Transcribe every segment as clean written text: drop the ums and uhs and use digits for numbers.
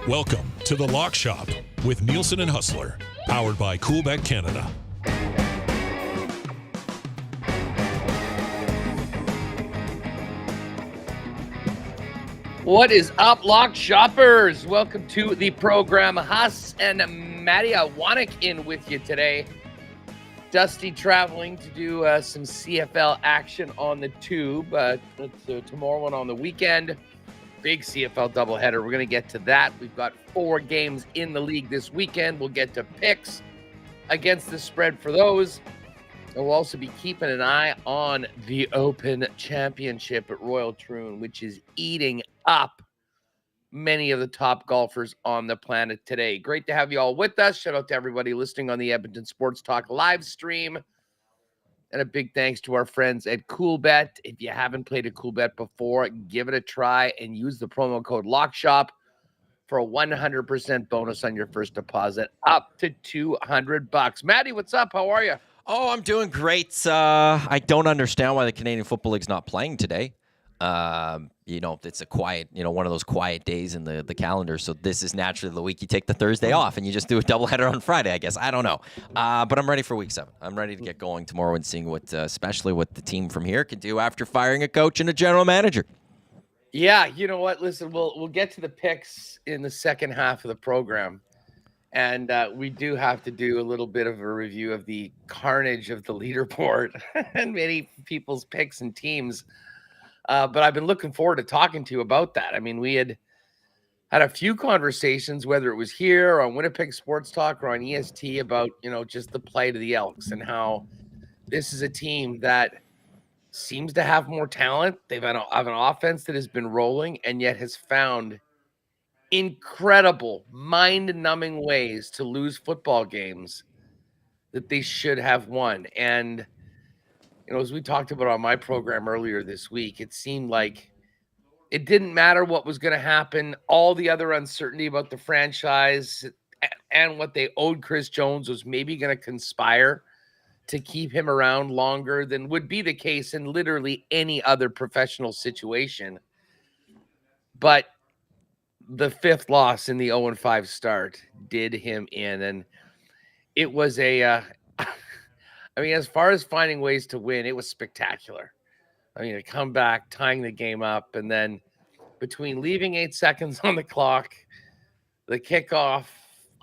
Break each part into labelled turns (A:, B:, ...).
A: Welcome to The Lock Shop with Nielsen and Hustler, powered by Coolbet Canada.
B: What is up, Lock Shoppers? Welcome to the program. Huss and Mattew Iwanyk in with you today. Dusty traveling to do some CFL action on the tube. Tomorrow and on the weekend. Big CFL doubleheader. We're going to get to that. We've got 4 games in the league this weekend. We'll get to picks against the spread for those. And we'll also be keeping an eye on the Open Championship at Royal Troon, which is eating up many of the top golfers on the planet today. Great to have you all with us. Shout out to everybody listening on the Edmonton Sports Talk live stream. And a big thanks to our friends at Coolbet. If you haven't played a Coolbet before, give it a try and use the promo code LOCKSHOP for a 100% bonus on your first deposit, up to $200. Matty, what's up? How are you?
C: Oh, I'm doing great. I don't understand why the Canadian Football League's not playing today. It's a quiet, one of those quiet days in the calendar. So this is naturally the week you take the Thursday off and you just do a doubleheader on Friday, I guess. I don't know. But I'm ready for week 7. I'm ready to get going tomorrow and seeing especially what the team from here can do after firing a coach and a general manager.
B: Yeah, you know what? Listen, we'll get to the picks in the second half of the program. And we do have to do a little bit of a review of the carnage of the leaderboard and many people's picks and teams. But I've been looking forward to talking to you about that. I mean, we had a few conversations, whether it was here or on Winnipeg Sports Talk or on EST, about, just the plight of the Elks and how this is a team that seems to have more talent. They've have an offense that has been rolling and yet has found incredible, mind-numbing ways to lose football games that they should have won. And as we talked about on my program earlier this week, it seemed like it didn't matter what was going to happen. All the other uncertainty about the franchise and what they owed Chris Jones was maybe going to conspire to keep him around longer than would be the case in literally any other professional situation. But the 5th loss in the 0-5 start did him in. And it was as far as finding ways to win, it was spectacular. A comeback, tying the game up, and then between leaving 8 seconds on the clock, the kickoff,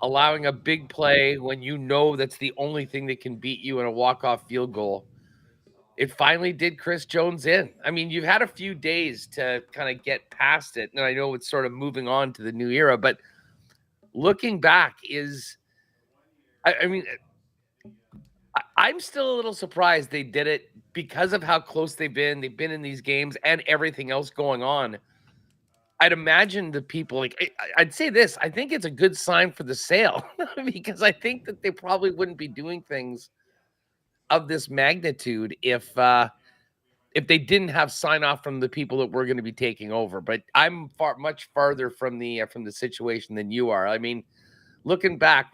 B: allowing a big play when that's the only thing that can beat you in a walk-off field goal, it finally did Chris Jones in. You've had a few days to kind of get past it, and I know it's sort of moving on to the new era, but looking back I'm still a little surprised they did it because of how close they've been. They've been in these games and everything else going on. I'd imagine the people, I'd say this, I think it's a good sign for the sale because I think that they probably wouldn't be doing things of this magnitude if they didn't have sign off from the people that were going to be taking over. But I'm much farther from the situation than you are. Looking back,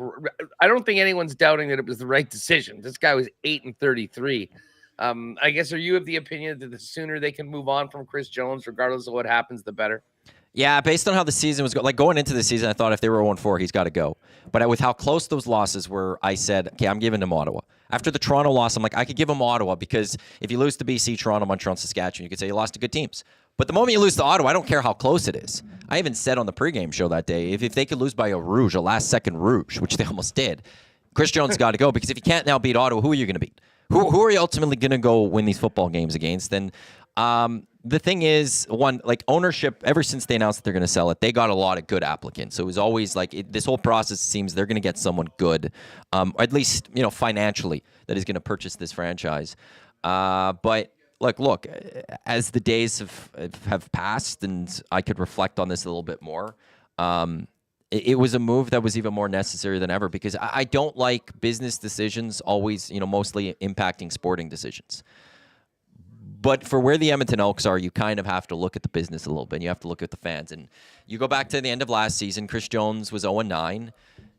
B: I don't think anyone's doubting that it was the right decision. This guy was 8-33. I guess, are you of the opinion that the sooner they can move on from Chris Jones, regardless of what happens, the better?
C: Yeah, based on how the season was going into the season, I thought if they were 0-4, he's got to go. But with how close those losses were, I said, okay, I'm giving him Ottawa. After the Toronto loss, I'm like, I could give him Ottawa because if you lose to BC, Toronto, Montreal, and Saskatchewan, you could say you lost to good teams. But the moment you lose to Ottawa, I don't care how close it is. I even said on the pregame show that day, if they could lose by a last-second rouge, which they almost did, Chris Jones got to go because if you can't now beat Ottawa, who are you going to beat? Who are you ultimately going to go win these football games against? And the thing is, ownership, ever since they announced that they're going to sell it, they got a lot of good applicants. So it was always this whole process seems they're going to get someone good, or at least, financially, that is going to purchase this franchise. But look, as the days have passed and I could reflect on this a little bit more, it was a move that was even more necessary than ever because I don't like business decisions always, mostly impacting sporting decisions. But for where the Edmonton Elks are, you kind of have to look at the business a little bit. And you have to look at the fans. And you go back to the end of last season, Chris Jones was 0-9.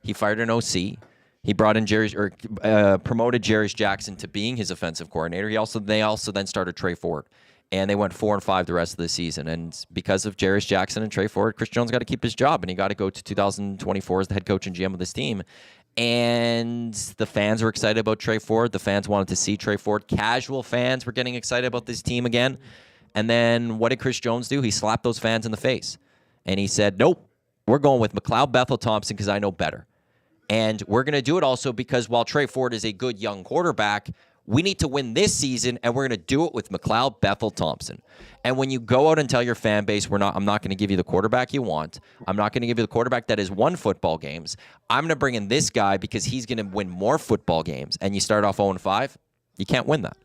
C: He fired an OC. He brought in promoted Jarius Jackson to being his offensive coordinator. They also then started Trey Ford. And they went 4-5 the rest of the season. And because of Jarius Jackson and Trey Ford, Chris Jones got to keep his job. And he got to go to 2024 as the head coach and GM of this team. And the fans were excited about Trey Ford. The fans wanted to see Trey Ford. Casual fans were getting excited about this team again. And then what did Chris Jones do? He slapped those fans in the face. And he said, nope, we're going with McLeod Bethel-Thompson because I know better. And we're going to do it also because while Trey Ford is a good young quarterback, we need to win this season, and we're going to do it with McLeod Bethel-Thompson. And when you go out and tell your fan base, I'm not going to give you the quarterback you want. I'm not going to give you the quarterback that has won football games. I'm going to bring in this guy because he's going to win more football games. And you start off 0-5, you can't win that.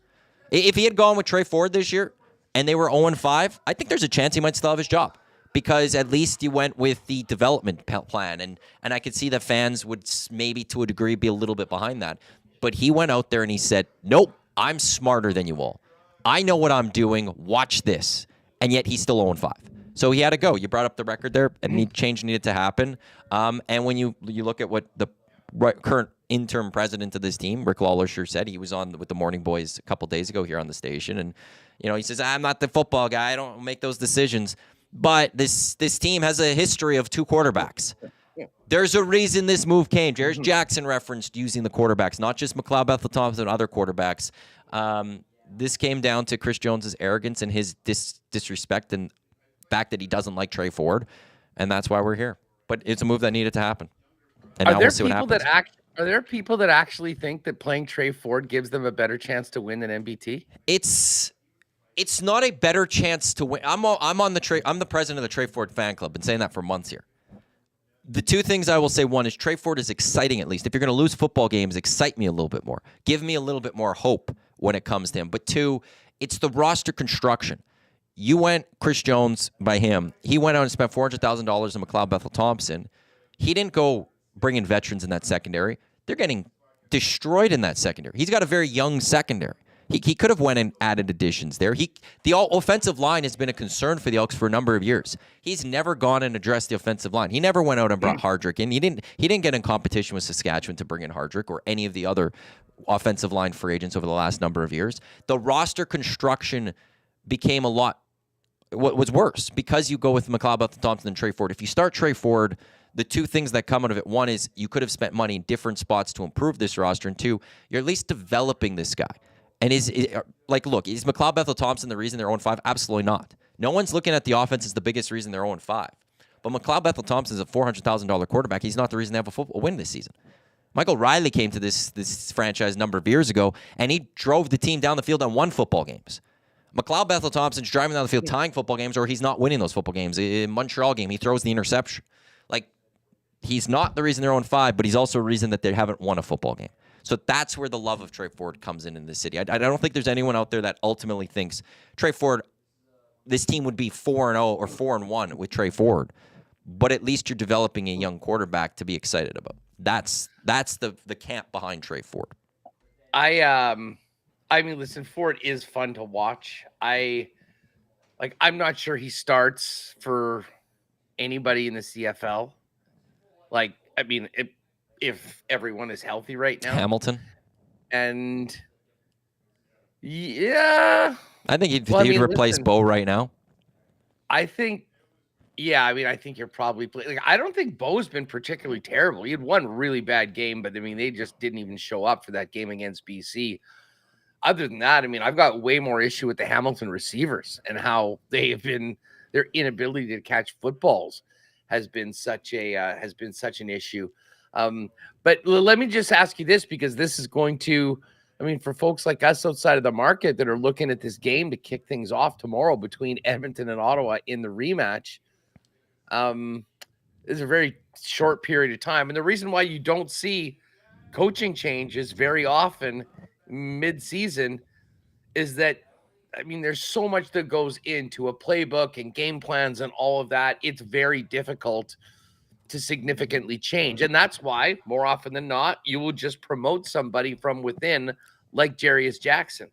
C: If he had gone with Trey Ford this year and they were 0-5, I think there's a chance he might still have his job because at least you went with the development plan. And I could see that fans would maybe to a degree be a little bit behind that. But he went out there and he said, nope, I'm smarter than you all. I know what I'm doing. Watch this. And yet he's still 0-5. So he had to go. You brought up the record there, and change needed to happen. And when you look at what the current interim president of this team, Rick Lawler, said, he was on with the Morning Boys a couple days ago here on the station. And, he says, I'm not the football guy. I don't make those decisions. But this team has a history of two quarterbacks. There's a reason this move came. Jarius Jackson referenced using the quarterbacks, not just McLeod Bethel-Thompson and other quarterbacks. This came down to Chris Jones's arrogance and his disrespect and fact that he doesn't like Trey Ford, and that's why we're here. But it's a move that needed to happen. And now we'll see what happens.
B: Are there people that actually think that playing Trey Ford gives them a better chance to win than MBT?
C: It's not a better chance to win. I'm the president of the Trey Ford fan club. Been saying that for months here. The two things I will say, one is Trey Ford is exciting at least. If you're going to lose football games, excite me a little bit more. Give me a little bit more hope when it comes to him. But two, it's the roster construction. You went Chris Jones by him. He went out and spent $400,000 on McLeod Bethel-Thompson. He didn't go bring in veterans in that secondary. They're getting destroyed in that secondary. He's got a very young secondary. He could have went and added additions there. The offensive line has been a concern for the Elks for a number of years. He's never gone and addressed the offensive line. He never went out and brought Hardrick in. He didn't get in competition with Saskatchewan to bring in Hardrick or any of the other offensive line free agents over the last number of years. The roster construction became what was worse because you go with McLeod Bethel-Thompson and Trey Ford. If you start Trey Ford, the two things that come out of it, one is you could have spent money in different spots to improve this roster, and two, you're at least developing this guy. And is McLeod Bethel-Thompson the reason they're 0-5? Absolutely not. No one's looking at the offense as the biggest reason they're 0-5. But McLeod Bethel-Thompson is a $400,000 quarterback. He's not the reason they have a win this season. Michael Riley came to this franchise a number of years ago, and he drove the team down the field and won football games. McLeod Bethel-Thompson's driving down the field tying football games, or he's not winning those football games. In Montreal game, he throws the interception. He's not the reason they're 0-5, but he's also a reason that they haven't won a football game. So that's where the love of Trey Ford comes in this city. I don't think there's anyone out there that ultimately thinks Trey Ford, this team would be 4-0 or 4-1 with Trey Ford. But at least you're developing a young quarterback to be excited about. That's the camp behind Trey Ford.
B: I mean, listen, Ford is fun to watch. I'm not sure he starts for anybody in the CFL. If everyone is healthy right now.
C: Hamilton.
B: And yeah.
C: I think he'd replace Bo right now.
B: I think you're probably I don't think Bo's been particularly terrible. He had one really bad game, but they just didn't even show up for that game against BC. Other than that, I've got way more issue with the Hamilton receivers and how they have been, their inability to catch footballs has been such an issue. But let me just ask you this, because this is going to, for folks like us outside of the market that are looking at this game to kick things off tomorrow between Edmonton and Ottawa in the rematch, is a very short period of time. And the reason why you don't see coaching changes very often mid-season is that, there's so much that goes into a playbook and game plans and all of that. It's very difficult to significantly change. And that's why, more often than not, you will just promote somebody from within, like Jarius Jackson.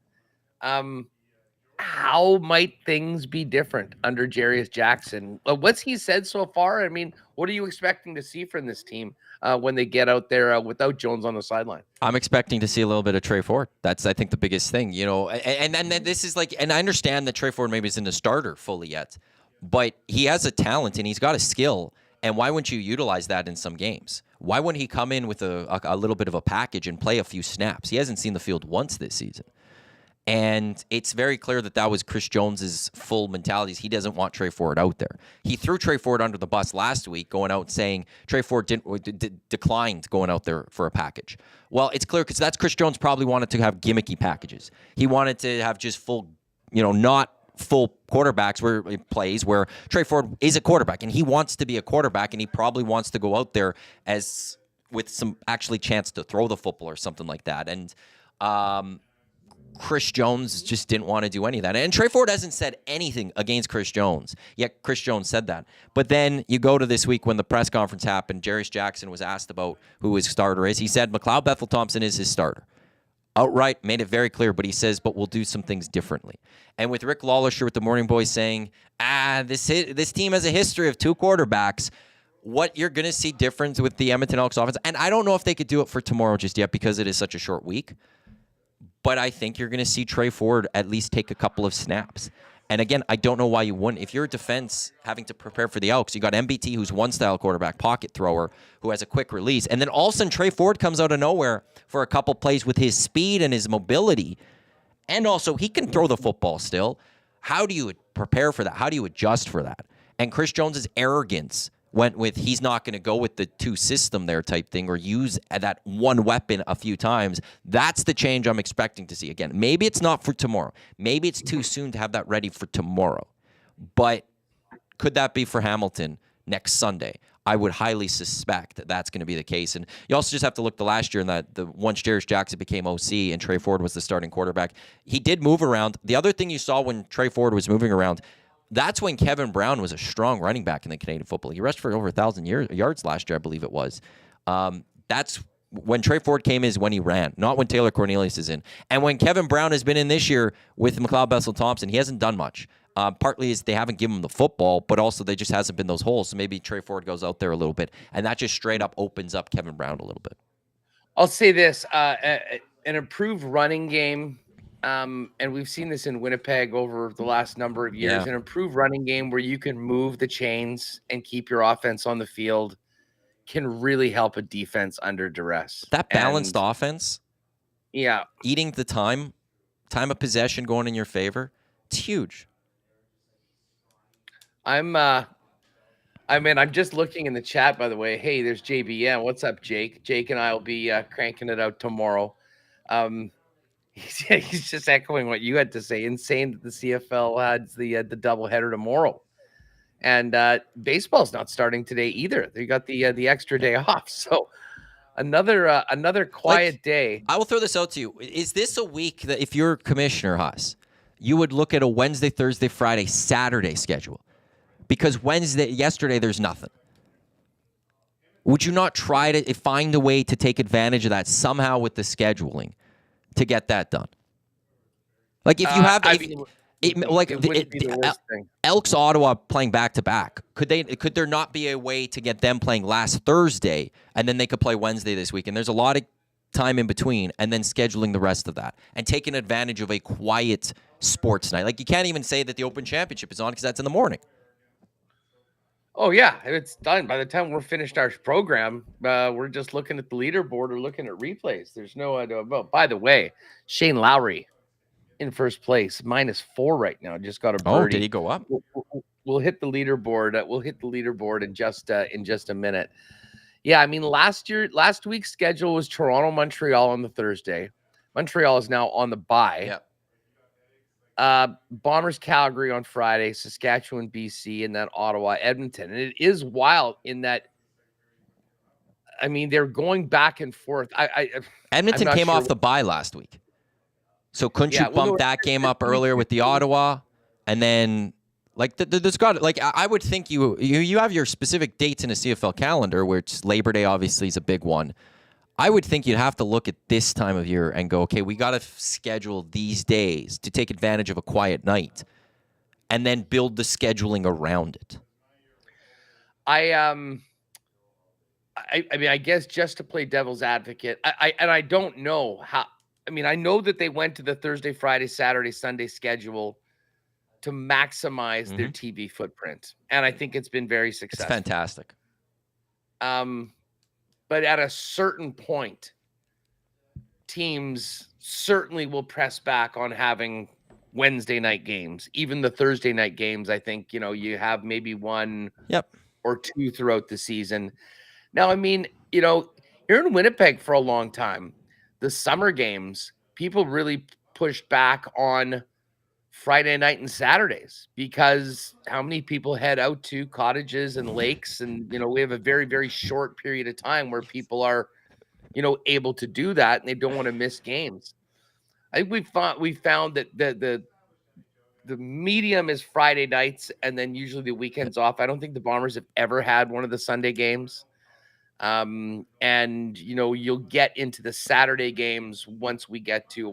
B: How might things be different under Jarius Jackson? What's he said so far? I mean, what are you expecting to see from this team when they get out there without Jones on the sideline?
C: I'm expecting to see a little bit of Trey Ford. That's, I think, the biggest thing, you know. And then this is like, and I understand that Trey Ford maybe isn't a starter fully yet, but he has a talent and he's got a skill. And why wouldn't you utilize that in some games? Why wouldn't he come in with a little bit of a package and play a few snaps? He hasn't seen the field once this season. And it's very clear that was Chris Jones's full mentality. He doesn't want Trey Ford out there. He threw Trey Ford under the bus last week, going out saying Trey Ford declined going out there for a package. Well, it's clear because that's Chris Jones probably wanted to have gimmicky packages. He wanted to have just full, not full quarterbacks where he plays, where Trey Ford is a quarterback and he wants to be a quarterback and he probably wants to go out there as with some actually chance to throw the football or something like that. And Chris Jones just didn't want to do any of that. And Trey Ford hasn't said anything against Chris Jones, yet Chris Jones said that. But then you go to this week when the press conference happened, Jarius Jackson was asked about who his starter is. He said McLeod Bethel-Thompson is his starter. Outright, made it very clear, but he says, but we'll do some things differently. And with Rick Lawlisher with the Morning Boys saying, this team has a history of two quarterbacks, what you're going to see difference with the Edmonton Elks offense, and I don't know if they could do it for tomorrow just yet because it is such a short week, but I think you're going to see Trey Ford at least take a couple of snaps. And again, I don't know why you wouldn't. If you're a defense having to prepare for the Elks, you got MBT, who's one style quarterback, pocket thrower, who has a quick release. And then all of a sudden, Trey Ford comes out of nowhere for a couple plays with his speed and his mobility. And also, he can throw the football still. How do you prepare for that? How do you adjust for that? And Chris Jones's arrogance went with he's not going to go with the two system there type thing or use that one weapon a few times. That's the change I'm expecting to see. Again, maybe it's not for tomorrow. Maybe it's too soon to have that ready for tomorrow. But could that be for Hamilton next Sunday? I would highly suspect that that's going to be the case. And you also just have to look to last year in that once Jarius Jackson became OC and Trey Ford was the starting quarterback, he did move around. The other thing you saw when Trey Ford was moving around, that's when Kevin Brown was a strong running back in the Canadian football. He rushed for over 1,000 yards last year, I believe it was. That's when Trey Ford came is when he ran, not when Taylor Cornelius is in. And when Kevin Brown has been in this year with McLeod Bethel-Thompson, he hasn't done much. Partly is they haven't given him the football, but also there just hasn't been those holes. So maybe Trey Ford goes out there a little bit, and that just straight up opens up Kevin Brown a little bit.
B: I'll say this, an improved running game, and we've seen this in Winnipeg over the last number of years, an improved running game where you can move the chains and keep your offense on the field can really help a defense under duress.
C: That balanced offense, eating the time of possession going in your favor, it's huge. I'm just looking in the chat, by the way. Hey, there's JBM. What's up, Jake? Jake and I will be cranking it out tomorrow. He's just echoing what you had to say. Insane that the CFL had the doubleheader tomorrow, and baseball's not starting today either. They got the extra day off, so another quiet day. I will throw this out to you. Is this a week that if you're Commissioner Huss, you would look at a Wednesday, Thursday, Friday, Saturday schedule? Because yesterday, there's nothing. Would you not try to find a way to take advantage of that somehow with the scheduling to get that done? Like if you have, Elks Ottawa playing back to back, could there not be a way to get them playing last Thursday and then they could play Wednesday this week? And there's a lot of time in between, and then scheduling the rest of that and taking advantage of a quiet sports night. Like you can't even say that the Open Championship is on because that's in the morning.
B: Oh, yeah, it's done. By the time we're finished our program, we're just looking at the leaderboard or looking at replays. There's no idea about. By the way, Shane Lowry in first place, -4 right now. Just got a birdie.
C: Oh, did he go up?
B: We'll hit the leaderboard. We'll hit the leaderboard in just a minute. Yeah, I mean, last week's schedule was Toronto, Montreal on the Thursday. Montreal is now on the bye.
C: Yeah.
B: Bombers Calgary on Friday, Saskatchewan, BC, and then Ottawa, Edmonton. And it is wild in that, I mean, they're going back and forth.
C: Edmonton came off the bye last week. So couldn't you bump that game up earlier with the Ottawa and then Like there's got like I would think you have your specific dates in a CFL calendar, which Labor Day obviously is a big one. I would think you'd have to look at this time of year and go, okay, we got to schedule these days to take advantage of a quiet night, and then build the scheduling around it.
B: I mean, I guess just to play devil's advocate, I don't know how. I mean, I know that they went to the Thursday, Friday, Saturday, Sunday schedule to maximize their TV footprint, and I think it's been very successful.
C: It's fantastic.
B: But at a certain point, teams certainly will press back on having Wednesday night games. Even the Thursday night games, I think, you have maybe one or two throughout the season. Now, I mean, here in Winnipeg for a long time, the summer games, people really pushed back on Friday night and Saturdays because how many people head out to cottages and lakes, and we have a very, very short period of time where people are able to do that, and they don't want to miss games. I think we found that the medium is Friday nights and then usually the weekends off. I don't think the Bombers have ever had one of the Sunday games. And you'll get into the Saturday games once we get to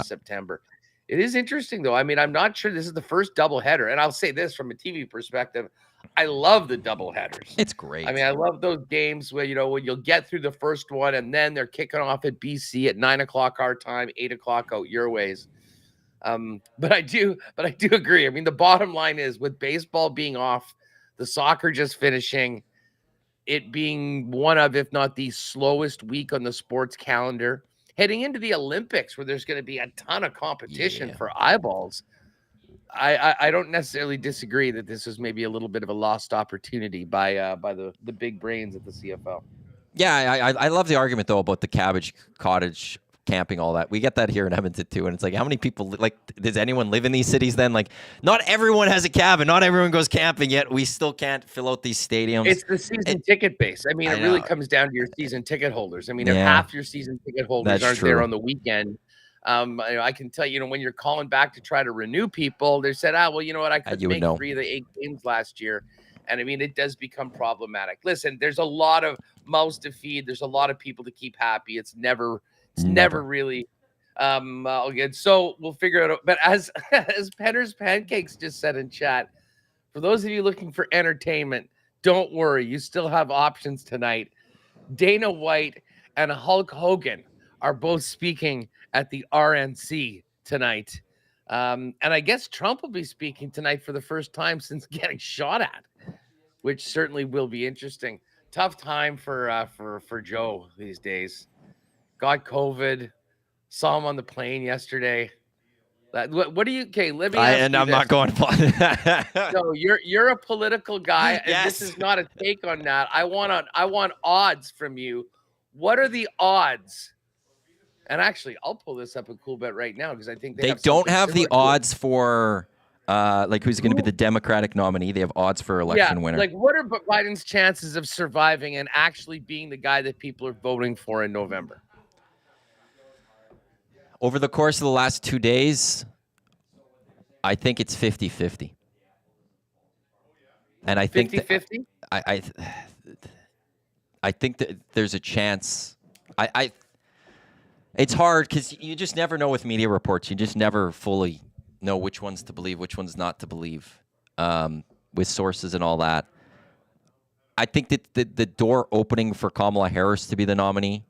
B: September. It is interesting, though. I mean, I'm not sure this is the first doubleheader. And I'll say this from a TV perspective. I love the doubleheaders.
C: It's great. I
B: mean, I love those games where, when you'll get through the first one and then they're kicking off at BC at 9:00 our time, 8:00 out your ways. But I do agree. I mean, the bottom line is with baseball being off, the soccer just finishing, it being one of, if not the slowest week on the sports calendar, heading into the Olympics where there's going to be a ton of competition for eyeballs. I don't necessarily disagree that this is maybe a little bit of a lost opportunity by the big brains at the CFL.
C: Yeah, I love the argument though about the cabbage cottage camping, all that. We get that here in Edmonton too, and it's like, how many people does anyone live in these cities then? Like, not everyone has a cabin, not everyone goes camping, yet we still can't fill out these stadiums.
B: It's the season ticket base. I mean, it really comes down to your season ticket holders. I mean, if half your season ticket holders aren't there on the weekend, I can tell you, when you're calling back to try to renew people, they said, well, you know what, I could make 3 of the 8 games last year. And I mean, it does become problematic. Listen, there's a lot of mouths to feed. There's a lot of people to keep happy. It's never really good. So we'll figure it out. But as Penner's Pancakes just said in chat, for those of you looking for entertainment, don't worry. You still have options tonight. Dana White and Hulk Hogan are both speaking at the RNC tonight. And I guess Trump will be speaking tonight for the first time since getting shot at, which certainly will be interesting. Tough time for Joe these days. Got COVID, saw him on the plane yesterday. What do you? Okay, let me.
C: I'm not going.
B: No, you're a political guy, and this is not a take on that. I want odds from you. What are the odds? And actually, I'll pull this up at Coolbet right now because I think they
C: don't have the odds for who's going to be the Democratic nominee. They have odds for election winner.
B: Like, what are Biden's chances of surviving and actually being the guy that people are voting for in November?
C: Over the course of the last 2 days, I think it's 50-50. And I think
B: 50-50?
C: I think that there's a chance. It's hard because you just never know with media reports. You just never fully know which ones to believe, which ones not to believe, with sources and all that. I think that the door opening for Kamala Harris to be the nominee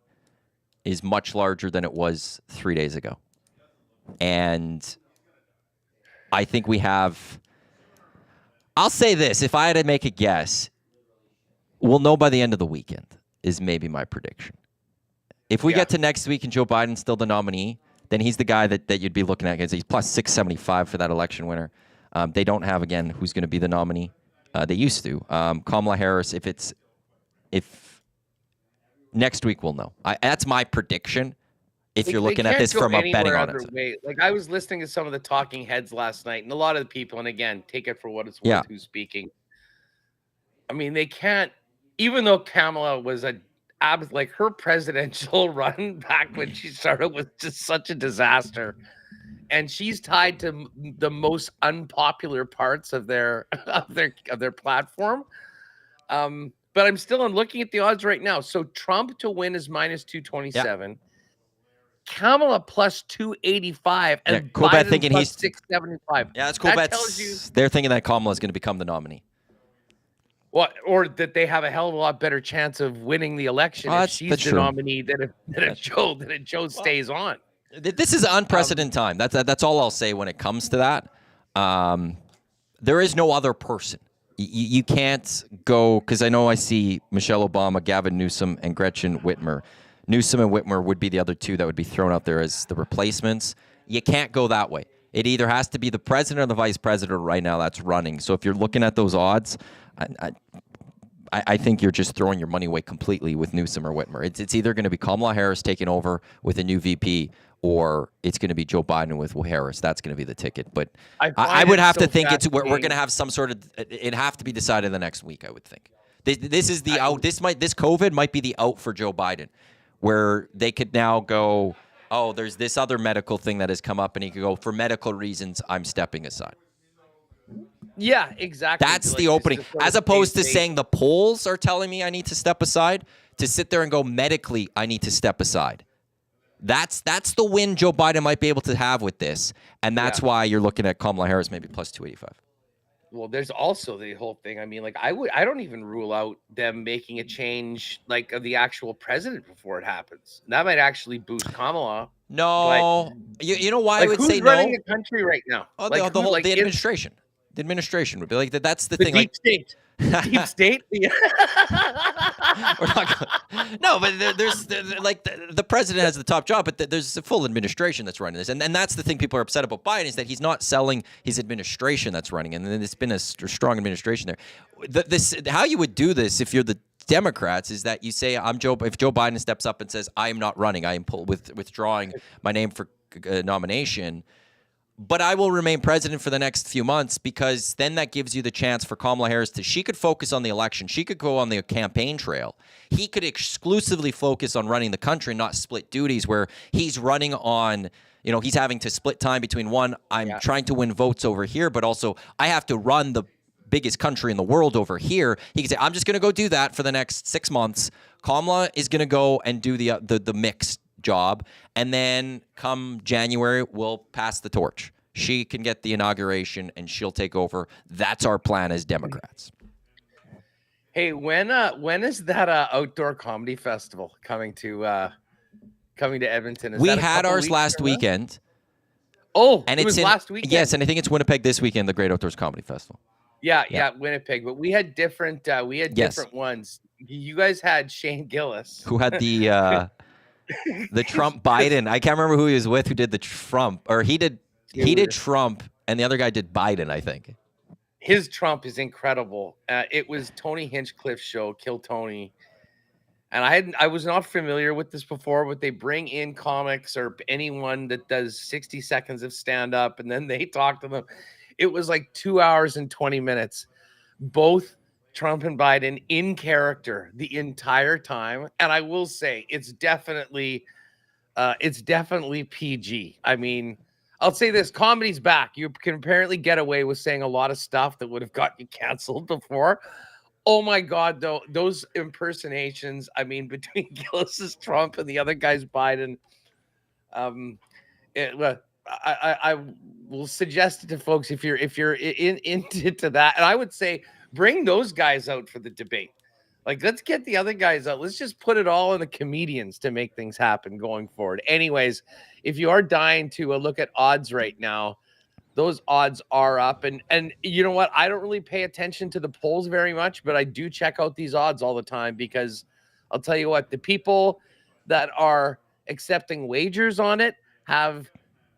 C: is much larger than it was 3 days ago. And I think we have, I'll say this, if I had to make a guess, we'll know by the end of the weekend is maybe my prediction. If we get to next week and Joe Biden's still the nominee, then he's the guy that you'd be looking at. He's plus 675 for that election winner. They don't have, again, who's going to be the nominee. They used to. Kamala Harris, if next week we'll know. That's my prediction. If you're looking at this from a betting on it.
B: Like, I was listening to some of the talking heads last night, and a lot of the people, and again, take it for what it's worth, who's speaking. I mean, they can't, even though Kamala was her presidential run back when she started was just such a disaster. and she's tied to the most unpopular parts of their platform. But I'm still looking at the odds right now. So Trump to win is minus 227. Yeah. Kamala plus 285 and
C: Coolbet
B: Biden
C: thinking
B: plus
C: he's
B: 675.
C: Yeah, that's Coolbet. They're thinking that Kamala is going to become the nominee.
B: What, or that they have a hell of a lot better chance of winning the election if she's the nominee than if Joe stays on.
C: This is an unprecedented time. That's all I'll say when it comes to that. There is no other person. You can't go, because I know I see Michelle Obama, Gavin Newsom, and Gretchen Whitmer. Newsom and Whitmer would be the other two that would be thrown out there as the replacements. You can't go that way. It either has to be the president or the vice president right now that's running. So if you're looking at those odds, I think you're just throwing your money away completely with Newsom or Whitmer. It's either going to be Kamala Harris taking over with a new VP, or it's going to be Joe Biden with Harris. That's going to be the ticket. But I would have to think we're going to have some sort of. It'd have to be decided the next week, I would think. This is the out. This COVID might be the out for Joe Biden, where they could now go, oh, there's this other medical thing that has come up, and he could go, for medical reasons, I'm stepping aside.
B: Yeah, exactly.
C: That's the opening. As opposed to saying the polls are telling me I need to step aside, to sit there and go, medically, I need to step aside. That's the win Joe Biden might be able to have with this, and that's why you're looking at Kamala Harris maybe plus 285.
B: Well, there's also the whole thing. I mean, like I don't even rule out them making a change like of the actual president before it happens. That might actually boost Kamala.
C: No, you know why I would say no?
B: Who's running the country right now?
C: Oh, the administration. The administration would be like that. That's the thing.
B: Deep state. Deep state.
C: No, but there's like the president has the top job, but there's a full administration that's running this, and that's the thing people are upset about Biden is that he's not selling his administration that's running, and then it's been a strong administration there. How you would do this if you're the Democrats is that you say if Joe Biden steps up and says I am not running, I am withdrawing my name for nomination. But I will remain president for the next few months, because then that gives you the chance for Kamala Harris she could focus on the election. She could go on the campaign trail. He could exclusively focus on running the country, not split duties where he's running on, he's having to split time between I'm trying to win votes over here, but also I have to run the biggest country in the world over here. He can say, I'm just going to go do that for the next 6 months. Kamala is going to go and do the mixed job, and then come January we'll pass the torch. She can get the inauguration and she'll take over. That's our plan as Democrats.
B: Hey, when is that outdoor comedy festival coming to Edmonton?
C: We had ours last weekend.
B: Oh, and it was last weekend.
C: Yes, and I think it's Winnipeg this weekend, the Great Outdoors Comedy Festival.
B: Yeah, Winnipeg. But we had different different ones. You guys had Shane Gillis,
C: who had the the Trump Biden. I can't remember who he was with who did the Trump, or he did Trump and the other guy did Biden, I think.
B: His Trump is incredible. It was Tony Hinchcliffe's show, Kill Tony. And I was not familiar with this before, but they bring in comics or anyone that does 60 seconds of stand up and then they talk to them. It was like 2 hours and 20 minutes. Both Trump and Biden in character the entire time. And I will say it's definitely PG. I mean, I'll say this, comedy's back. You can apparently get away with saying a lot of stuff that would have got you canceled before. Oh my God, though, those impersonations, I mean, between Gillis's Trump and the other guy's Biden, I will suggest it to folks if you're into that. And I would say, bring those guys out for the debate. Like, let's get the other guys out. Let's just put it all in the comedians to make things happen going forward. Anyways, if you are dying to look at odds right now, those odds are up. And you know what? I don't really pay attention to the polls very much, but I do check out these odds all the time because I'll tell you what, the people that are accepting wagers on it have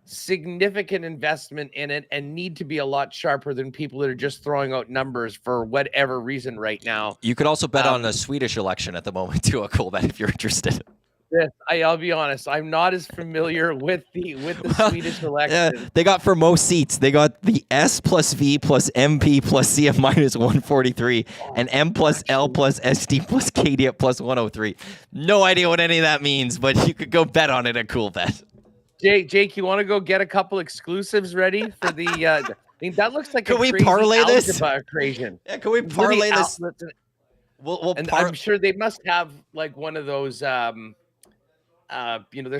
B: significant investment in it and need to be a lot sharper than people that are just throwing out numbers for whatever reason right now.
C: You could also bet on the Swedish election at the moment too, a Coolbet, if you're interested.
B: Yes, I'll be honest. I'm not as familiar with the Swedish election.
C: Yeah, they got for most seats. They got the S plus V plus MP plus CF minus 143 and M plus L plus SD plus KD at plus 103. No idea what any of that means, but you could go bet on it at Coolbet.
B: Jake, you want to go get a couple exclusives ready for the? I mean, that looks like
C: Can
B: a
C: we
B: crazy
C: parlay this?
B: algebra equation.
C: Yeah, can we parlay this?
B: And I'm sure they must have like one of those. There's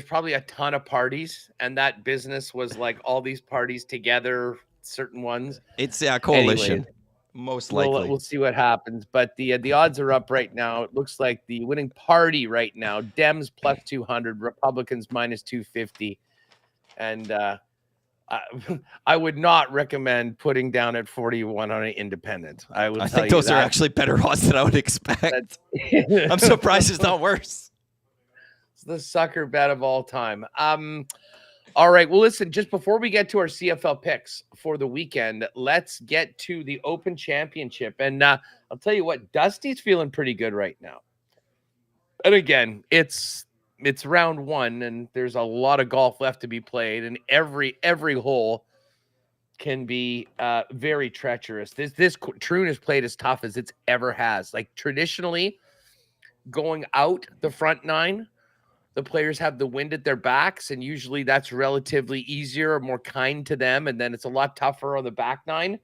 B: probably a ton of parties, and that business was like all these parties together, certain ones.
C: It's a coalition.
B: Anyways,
C: most likely.
B: We'll see what happens, but the odds are up right now. It looks like the winning party right now: Dems plus 200, Republicans minus 250, and I would not recommend putting down at 41 on an independent. I
C: think those are actually better odds than I would expect. I'm surprised it's not worse.
B: It's the sucker bet of all time. All right. Well, listen, just before we get to our CFL picks for the weekend, let's get to the Open Championship. And I'll tell you what, Dusty's feeling pretty good right now. And again, it's round one, and there's a lot of golf left to be played, and every hole can be very treacherous. This Troon has played as tough as it's ever has. Like traditionally, going out the front nine, the players have the wind at their backs, and usually that's relatively easier or more kind to them, and then it's a lot tougher on the back nine.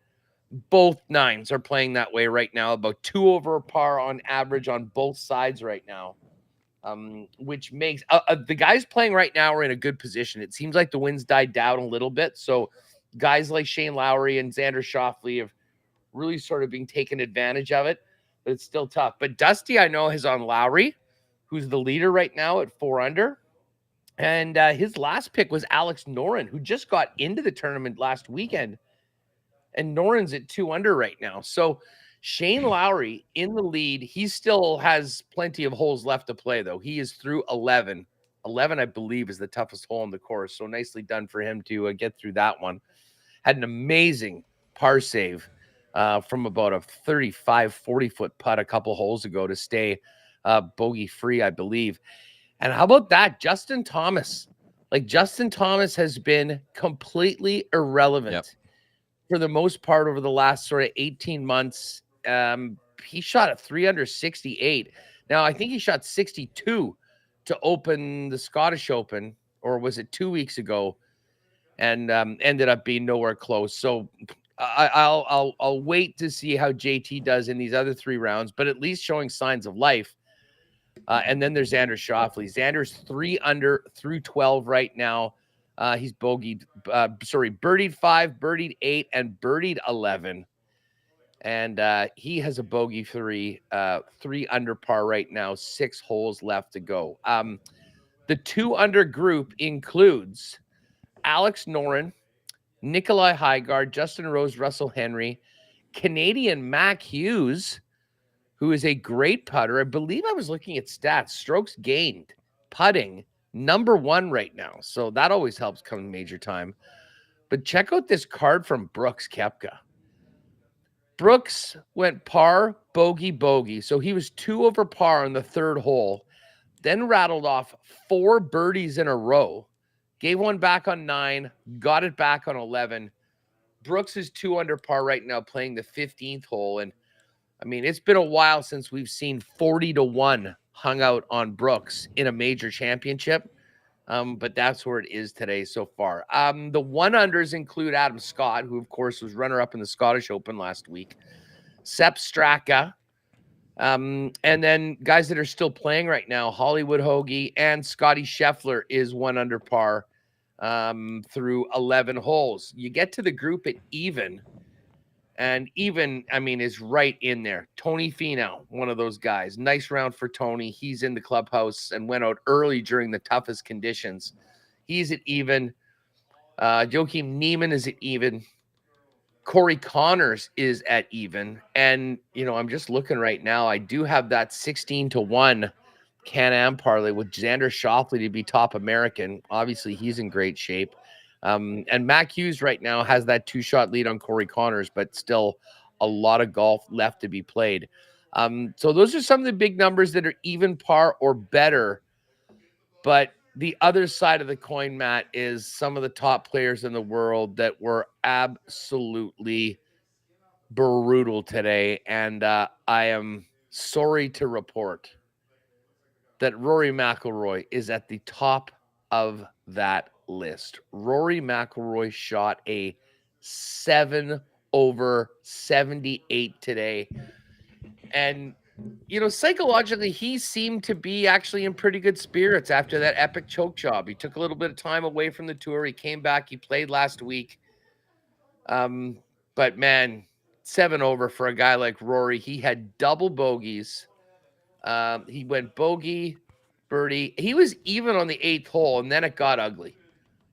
B: Both nines are playing that way right now, about 2 over par on average on both sides right now, which makes the guys playing right now are in a good position. It seems like the wind's died down a little bit, so guys like Shane Lowry and Xander Schauffele have really sort of been taking advantage of it, but it's still tough. But Dusty, I know, is on Lowry, who's the leader right now at 4 under. And his last pick was Alex Noren, who just got into the tournament last weekend. And Noren's at 2 under right now. So Shane Lowry in the lead. He still has plenty of holes left to play, though. He is through 11. 11, I believe, is the toughest hole on the course. So nicely done for him to get through that one. Had an amazing par save from about a 35, 40-foot putt a couple holes ago to stay bogey-free, I believe. And how about that? Justin Thomas. Like, Justin Thomas has been completely irrelevant for the most part over the last sort of 18 months. He shot a 3 under 68. Now, I think he shot 62 to open the Scottish Open, or was it 2 weeks ago, and ended up being nowhere close. So I'll wait to see how JT does in these other 3 rounds, but at least showing signs of life. And then there's Xander Schauffele. Xander's 3 under through 12 right now. He's birdied 5, birdied 8, and birdied 11. And he has a bogey 3 under par right now, 6 holes left to go. The 2 under group includes Alex Noren, Nikolai Hygaard, Justin Rose, Russell Henry, Canadian Mac Hughes, who is a great putter. I believe I was looking at stats, strokes gained, putting, number 1 right now. So that always helps come major time. But check out this card from Brooks Koepka. Brooks went par, bogey, bogey. So he was 2 over par on the 3rd hole, then rattled off 4 birdies in a row, gave one back on 9, got it back on 11. Brooks is 2 under par right now, playing the 15th hole. And I mean, it's been a while since we've seen 40-1 hung out on Brooks in a major championship. But that's where it is today so far. The 1 unders include Adam Scott, who, of course, was runner-up in the Scottish Open last week, Sepp Straka, and then guys that are still playing right now, Hollywood Hoagie and Scotty Scheffler is 1 under par through 11 holes. You get to the group at even. And even, I mean, is right in there. Tony Finau, one of those guys. Nice round for Tony. He's in the clubhouse and went out early during the toughest conditions. He's at even. Joachim Neiman is at even. Corey Connors is at even. And, you know, I'm just looking right now. I do have that 16-1 Can-Am parlay with Xander Schauffele to be top American. Obviously, he's in great shape. And Mac Hughes right now has that 2-shot lead on Corey Connors, but still a lot of golf left to be played. So those are some of the big numbers that are even par or better. But the other side of the coin, Matt, is some of the top players in the world that were absolutely brutal today. And I am sorry to report that Rory McIlroy is at the top of that list. Rory McIlroy shot a 7 over 78 today. And, psychologically, he seemed to be actually in pretty good spirits after that epic choke job. He took a little bit of time away from the tour. He came back. He played last week. But, man, 7 over for a guy like Rory. He had double bogeys. He went bogey, birdie. He was even on the 8th hole, and then it got ugly.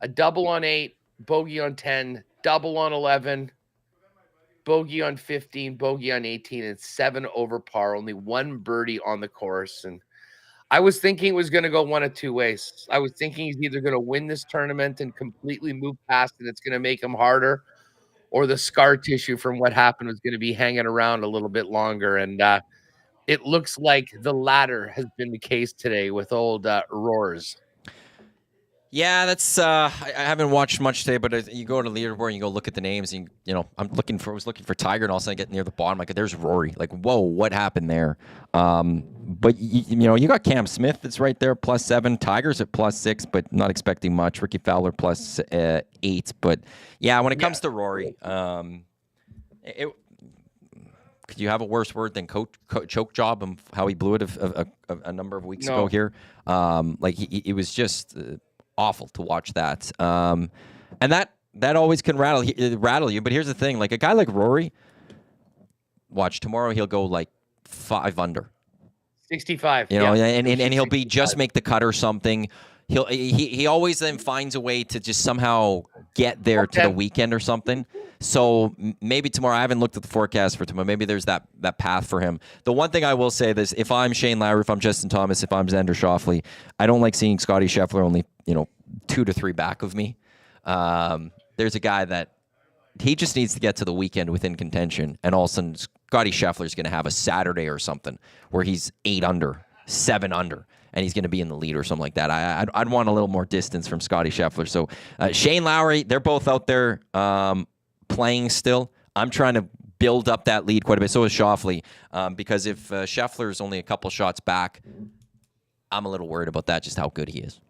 B: A double on 8, bogey on 10, double on 11, bogey on 15, bogey on 18, and 7 over par. Only 1 birdie on the course. And I was thinking it was going to go one of two ways. I was thinking he's either going to win this tournament and completely move past it. It's going to make him harder, or the scar tissue from what happened was going to be hanging around a little bit longer. And it looks like the latter has been the case today with old Roars.
C: Yeah, that's I haven't watched much today, but you go to the leaderboard and you go look at the names, and I was looking for Tiger, and all of a sudden I get near the bottom, like there's Rory. Like, whoa, what happened there? But you got Cam Smith that's right there, +7. Tiger's at +6, but not expecting much. Ricky Fowler +8. But yeah, when it comes to Rory, could you have a worse word than choke job and how he blew it a number of weeks ago here? It was just awful to watch that. And that always can rattle you. But here's the thing: like a guy like Rory, watch tomorrow he'll go like 5 under,
B: 65.
C: and he'll be just make the cut or something. He always then finds a way to just somehow get there to the weekend or something. So maybe tomorrow, I haven't looked at the forecast for tomorrow. Maybe there's that path for him. The one thing I will say is, if I'm Shane Lowry, if I'm Justin Thomas, if I'm Xander Schauffele, I don't like seeing Scotty Scheffler only 2 to 3 back of me. There's a guy that he just needs to get to the weekend within contention, and all of a sudden Scotty Scheffler is going to have a Saturday or something where he's 8 under, 7 under. And he's going to be in the lead or something like that. I'd want a little more distance from Scotty Scheffler. So Shane Lowry, they're both out there playing still. I'm trying to build up that lead quite a bit. So is Schauffele, because if Scheffler is only a couple shots back, I'm a little worried about that, just how good he is.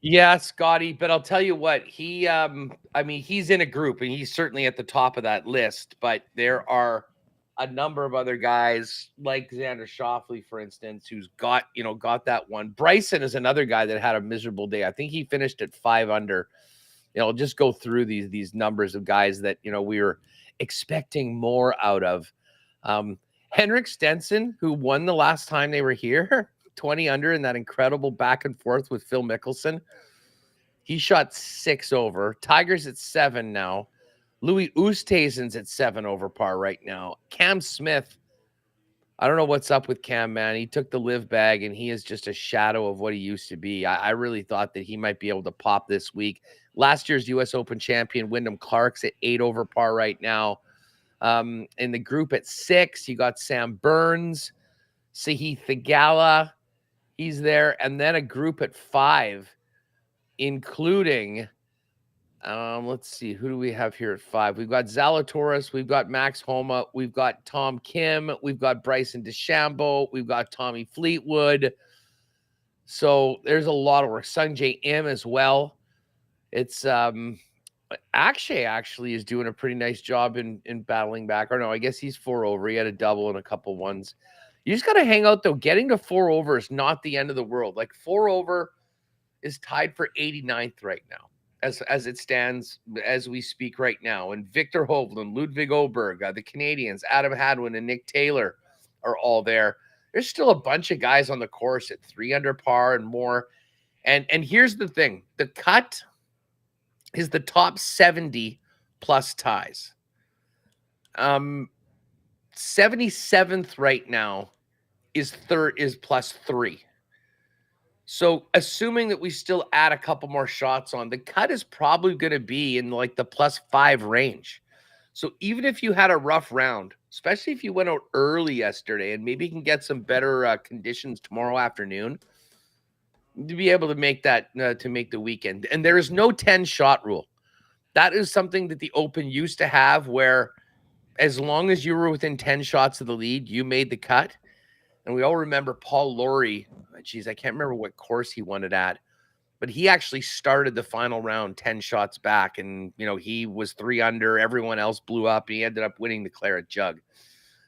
B: Yeah, Scotty, but I'll tell you what, he's in a group, and he's certainly at the top of that list, but there are a number of other guys like Xander Schauffele, for instance, who's got that one. Bryson is another guy that had a miserable day. I think he finished at 5 under. Just go through these numbers of guys that, we were expecting more out of. Henrik Stenson, who won the last time they were here, 20 under in that incredible back and forth with Phil Mickelson. He shot 6 over. Tiger's at 7 now. Louis Oosthuizen's at 7 over par right now. Cam Smith, I don't know what's up with Cam, man. He took the live bag, and he is just a shadow of what he used to be. I really thought that he might be able to pop this week. Last year's U.S. Open champion, Wyndham Clark's at 8 over par right now. In the group at 6, you got Sam Burns, Sahith Theegala. He's there. And then a group at 5, including... let's see. Who do we have here at 5? We've got Zalatoris. We've got Max Homa. We've got Tom Kim. We've got Bryson DeChambeau. We've got Tommy Fleetwood. So there's a lot of work. Sungjae Im as well. It's Akshay actually is doing a pretty nice job in battling back. Or no, I guess he's 4 over. He had a double and a couple ones. You just got to hang out, though. Getting to 4 over is not the end of the world. Like 4 over is tied for 89th right now. As it stands, as we speak right now. And Victor Hovland, Ludwig Oberg, the Canadians, Adam Hadwin, and Nick Taylor are all there. There's still a bunch of guys on the course at 3 under par and more. And here's the thing. The cut is the top 70 plus ties. 77th right now is +3. So assuming that we still add a couple more shots on, the cut is probably going to be in like the +5 range. So even if you had a rough round, especially if you went out early yesterday and maybe you can get some better conditions tomorrow afternoon, to be able to make that, to make the weekend. And there is no 10-shot rule. That is something that the Open used to have, where as long as you were within 10 shots of the lead, you made the cut. And we all remember Paul Lawrie. Geez, I can't remember what course he won it at, but he actually started the final round 10 shots back, and he was 3 under. Everyone else blew up. He ended up winning the Claret Jug.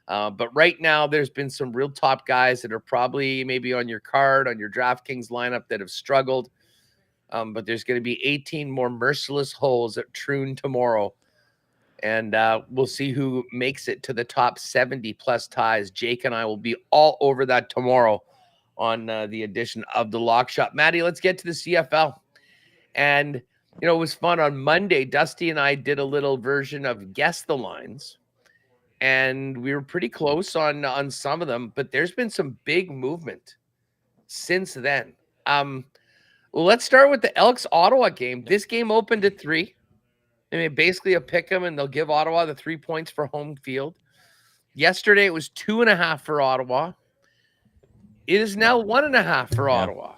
B: But right now, there's been some real top guys that are probably maybe on your card, on your DraftKings lineup that have struggled. But there's going to be 18 more merciless holes at Troon tomorrow. And we'll see who makes it to the top 70 plus ties. Jake and I will be all over that tomorrow on the edition of the Lock Shop. Matty, let's get to the CFL. And, it was fun. On Monday, Dusty and I did a little version of Guess the Lines. And we were pretty close on some of them. But there's been some big movement since then. Well, let's start with the Elks-Ottawa game. This game opened at 3. I mean, basically a pick 'em, and they'll give Ottawa the 3 points for home field. Yesterday, it was 2.5 for Ottawa. It is now 1.5 for Ottawa.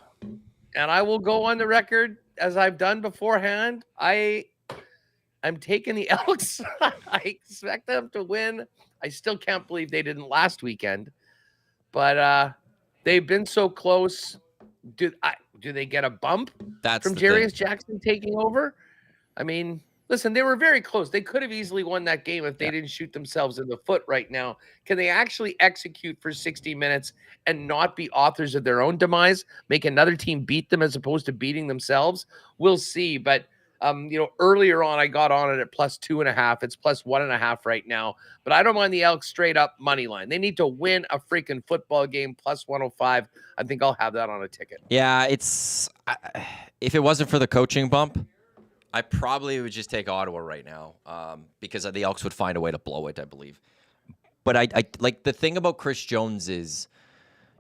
B: And I will go on the record, as I've done beforehand. I'm taking the Elks. I expect them to win. I still can't believe they didn't last weekend. But they've been so close. Do they get a bump from Jarius Jackson taking over? I mean, listen, they were very close. They could have easily won that game if they didn't shoot themselves in the foot right now. Can they actually execute for 60 minutes and not be authors of their own demise, make another team beat them as opposed to beating themselves? We'll see. But, earlier on, I got on it at plus 2.5. It's plus 1.5 right now. But I don't mind the Elks straight up money line. They need to win a freaking football game, plus 105. I think I'll have that on a ticket.
C: Yeah, if it wasn't for the coaching bump, I probably would just take Ottawa right now because the Elks would find a way to blow it, I believe. But I like the thing about Chris Jones is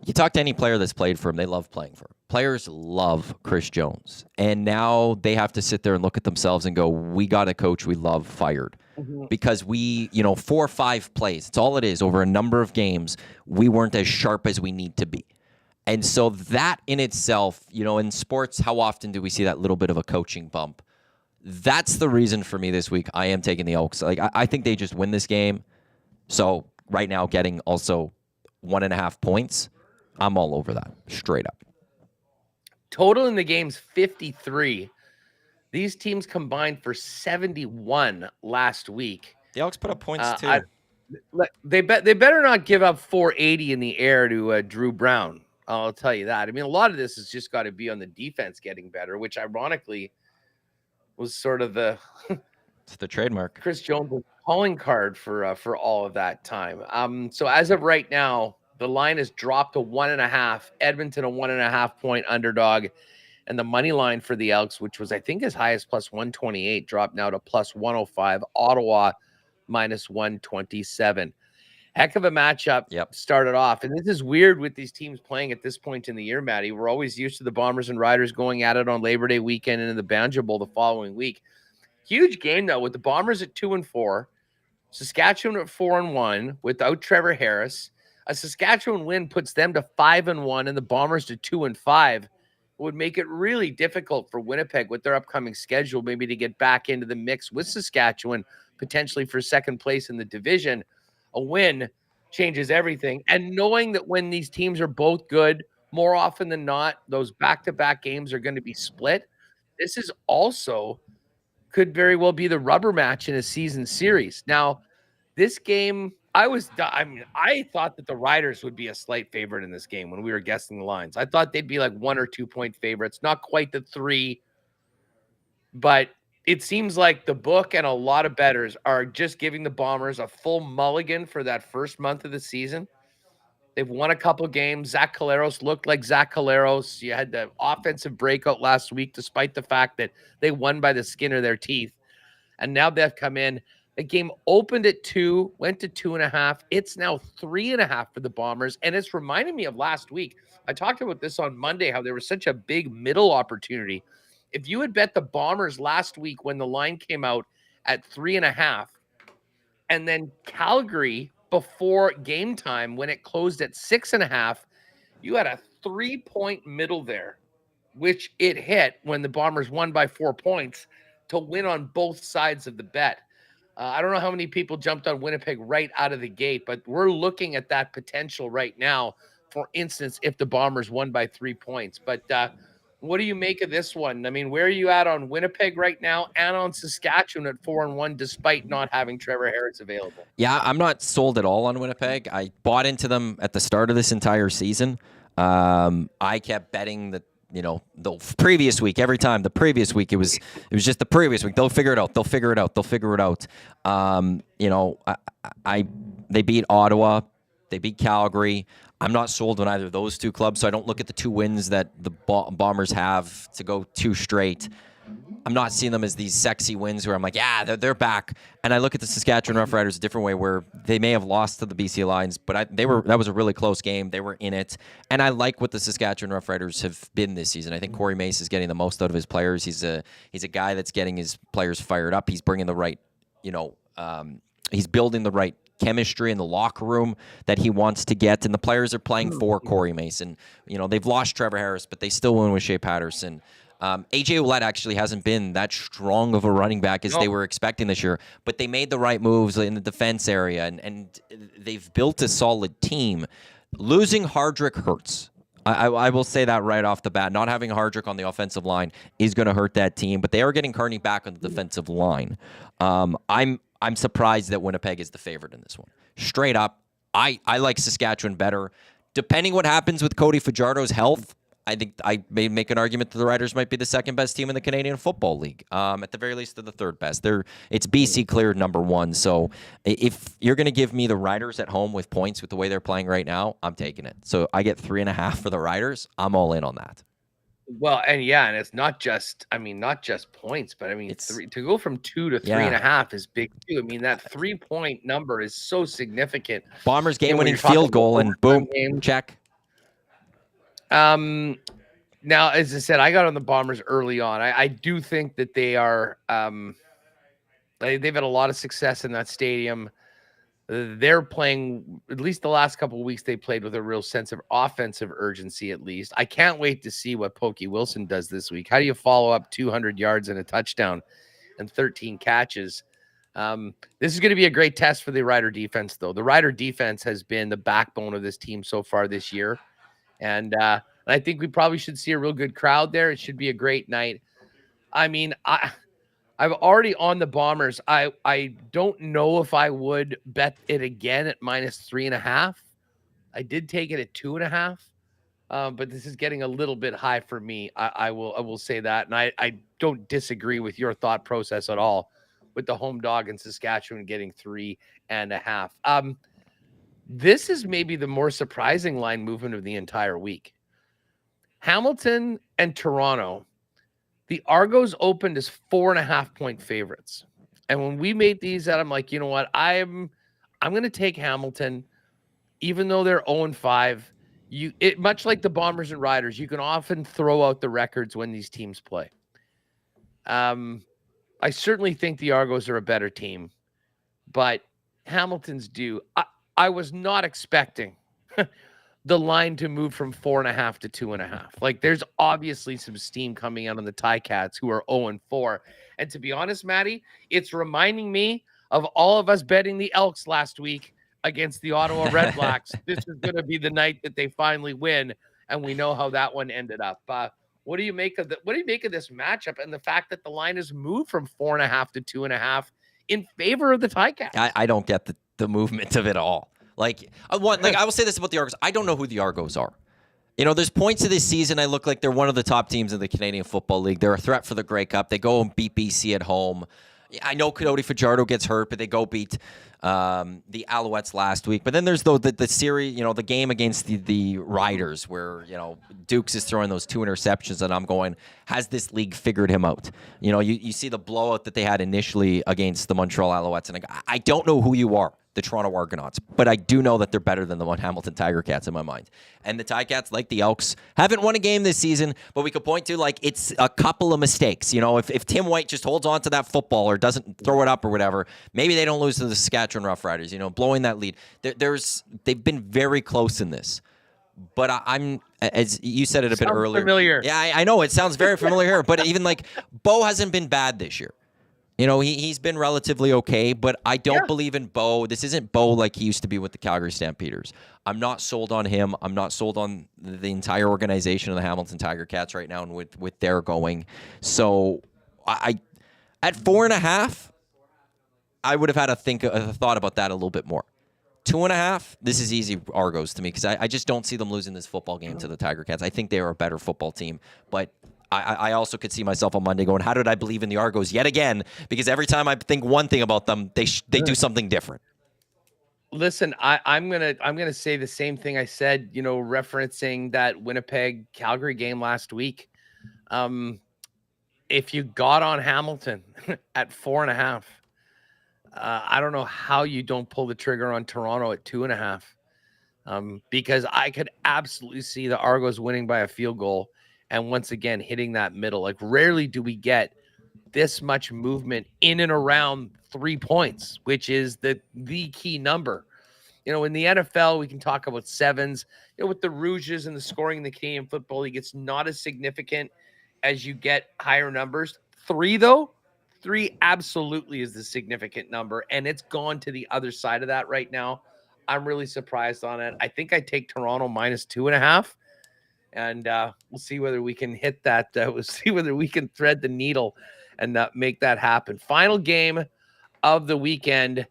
C: you talk to any player that's played for him, they love playing for him. Players love Chris Jones. And now they have to sit there and look at themselves and go, we got a coach we love fired. Mm-hmm. Because we, 4 or 5 plays, it's all it is, over a number of games, we weren't as sharp as we need to be. And so that in itself, in sports, how often do we see that little bit of a coaching bump? That's the reason for me this week. I am taking the Elks. Like I think they just win this game. So right now, getting also 1.5 points, I'm all over that straight up.
B: Total in the game's 53. These teams combined for 71 last week.
C: The Elks put up points too.
B: They better not give up 480 in the air to Drew Brown. I'll tell you that. I mean, a lot of this has just got to be on the defense getting better, which ironically was sort of
C: it's the trademark
B: Chris Jones' calling card for all of that time. So as of right now, the line is dropped to 1.5. Edmonton a 1.5 point underdog, and the money line for the Elks, which was I think as high as plus 128, dropped now to plus 105. Ottawa minus 127. Heck of a matchup. Started off, and this is weird with these teams playing at this point in the year, Matty. We're always used to the Bombers and Riders going at it on Labor Day weekend and in the Banjo Bowl the following week. Huge game though, with the Bombers at 2-4, Saskatchewan at 4-1 without Trevor Harris. A Saskatchewan win puts them to 5-1, and the Bombers to 2-5. It would make it really difficult for Winnipeg with their upcoming schedule, maybe to get back into the mix with Saskatchewan, potentially for second place in the division. A win changes everything. And knowing that when these teams are both good, more often than not, those back-to-back games are going to be split. This is also could very well be the rubber match in a season series. Now, this game, I thought that the Riders would be a slight favorite in this game when we were guessing the lines. I thought they'd be like 1 or 2 point favorites, not quite the 3, but it seems like the book and a lot of bettors are just giving the Bombers a full mulligan for that first month of the season. They've won a couple games. Zach Collaros looked like Zach Collaros. You had the offensive breakout last week, despite the fact that they won by the skin of their teeth. And now they've come in. The game opened at 2, went to 2.5. It's now 3.5 for the Bombers. And it's reminding me of last week. I talked about this on Monday, how there was such a big middle opportunity. If you had bet the Bombers last week when the line came out at 3.5, and then Calgary before game time when it closed at 6.5, you had a 3-point middle there, which it hit when the Bombers won by 4 points to win on both sides of the bet. I don't know how many people jumped on Winnipeg right out of the gate, but we're looking at that potential right now. For instance, if the Bombers won by 3 points, but What do you make of this one? I mean, where are you at on Winnipeg right now and on Saskatchewan at 4-1, despite not having Trevor Harris available?
C: Yeah, I'm not sold at all on Winnipeg. I bought into them at the start of this entire season. I kept betting that, the previous week, every time the previous week, it was just the previous week. They'll figure it out. They'll figure it out. They'll figure it out. They beat Ottawa. They beat Calgary. I'm not sold on either of those two clubs, so I don't look at the 2 wins that the Bombers have to go 2 straight. I'm not seeing them as these sexy wins where I'm like, yeah, they're back. And I look at the Saskatchewan Roughriders a different way, where they may have lost to the BC Lions, but that was a really close game. They were in it. And I like what the Saskatchewan Roughriders have been this season. I think Corey Mace is getting the most out of his players. He's a guy that's getting his players fired up. He's bringing the right, he's building the right chemistry in the locker room that he wants to get, and the players are playing for Corey Mason. They've lost Trevor Harris, but they still win with Shea Paterson. AJ Ouellette actually hasn't been that strong of a running back as they were expecting this year, but they made the right moves in the defense area, and they've built a solid team. Losing Hardrick hurts. I will say that right off the bat. Not having Hardrick on the offensive line is going to hurt that team, but they are getting Kearney back on the defensive line. I'm surprised that Winnipeg is the favorite in this one. Straight up, I like Saskatchewan better. Depending what happens with Cody Fajardo's health, I think I may make an argument that the Riders might be the second best team in the Canadian Football League. At the very least, they're the third best. It's BC cleared number 1. So if you're going to give me the Riders at home with points with the way they're playing right now, I'm taking it. So I get 3.5 for the Riders. I'm all in on that.
B: Well, and it's not just points, but to go from 2 to 3.5 is big too. I mean, that 3-point number is so significant.
C: Bombers game-winning field goal, and boom, check.
B: Now, as I said, I got on the Bombers early on. I do think that they are, they've had a lot of success in that stadium. They're playing, at least the last couple of weeks, they played with a real sense of offensive urgency, at least. I can't wait to see what Pokey Wilson does this week. How do you follow up 200 yards and a touchdown and 13 catches? This is going to be a great test for the Rider defense, though. The Rider defense has been the backbone of this team so far this year. And I think we probably should see a real good crowd there. It should be a great night. I mean, I've already on the Bombers. I don't know if I would bet it again at -3.5. I did take it at 2.5, but this is getting a little bit high for me. I will say that, and I don't disagree with your thought process at all with the home dog in Saskatchewan getting 3.5. This is maybe the more surprising line movement of the entire week. Hamilton and Toronto. The Argos opened as 4.5-point favorites. And when we made these out, I'm like, you know what? I'm going to take Hamilton, even though they're 0-5. Much like the Bombers and Riders, you can often throw out the records when these teams play. I certainly think the Argos are a better team, but Hamilton's due. I was not expecting the line to move from 4.5 to 2.5. Like, there's obviously some steam coming out on the Ticats, who are 0-4. And to be honest, Matty, it's reminding me of all of us betting the Elks last week against the Ottawa Redblacks. This is going to be the night that they finally win, and we know how that one ended up. What do you make of this matchup and the fact that the line has moved from 4.5 to 2.5 in favor of the Ticats?
C: I don't get the movement of it all. I will say this about the Argos. I don't know who the Argos are. There's points of this season I look like they're one of the top teams in the Canadian Football League. They're a threat for the Grey Cup. They go and beat BC at home. I know Cody Fajardo gets hurt, but they go beat the Alouettes last week. But then there's the series, the game against the Riders where, Dukes is throwing those 2 interceptions, and I'm going, has this league figured him out? You see the blowout that they had initially against the Montreal Alouettes, and I don't know who you are, the Toronto Argonauts, but I do know that they're better than the Hamilton Tiger Cats in my mind. And the Ticats, like the Elks, haven't won a game this season, but we could point to, it's a couple of mistakes. If Tim White just holds on to that football or doesn't throw it up or whatever, maybe they don't lose to the Saskatchewan Roughriders, blowing that lead. They've been very close in this. But I'm, as you said it a bit earlier.
B: Familiar.
C: Yeah, I know. It sounds very familiar here. But even Bo hasn't been bad this year. He's been relatively okay, but I don't believe in Bo. This isn't Bo like he used to be with the Calgary Stampeders. I'm not sold on him. I'm not sold on the entire organization of the Hamilton Tiger Cats right now and with their going. So I at 4.5, I would have had a thought about that a little bit more. 2.5, this is easy Argos to me because I just don't see them losing this football game to the Tiger Cats. I think they are a better football team, but I also could see myself on Monday going, how did I believe in the Argos yet again? Because every time I think one thing about them, they do something different.
B: Listen, I'm gonna say the same thing I said, referencing that Winnipeg Calgary game last week. If you got on Hamilton at 4.5, I don't know how you don't pull the trigger on Toronto at 2.5. Because I could absolutely see the Argos winning by a field goal. And once again, hitting that middle. Like, rarely do we get this much movement in and around 3 points, which is the key number. In the NFL, we can talk about sevens. With the Rouges and the scoring in the Canadian Football League, it's not as significant as you get higher numbers. 3, though, 3 absolutely is the significant number, and it's gone to the other side of that right now. I'm really surprised on it. I think I take Toronto minus 2.5. And we'll see whether we can hit that. We'll see whether we can thread the needle and make that happen. Final game of the weekend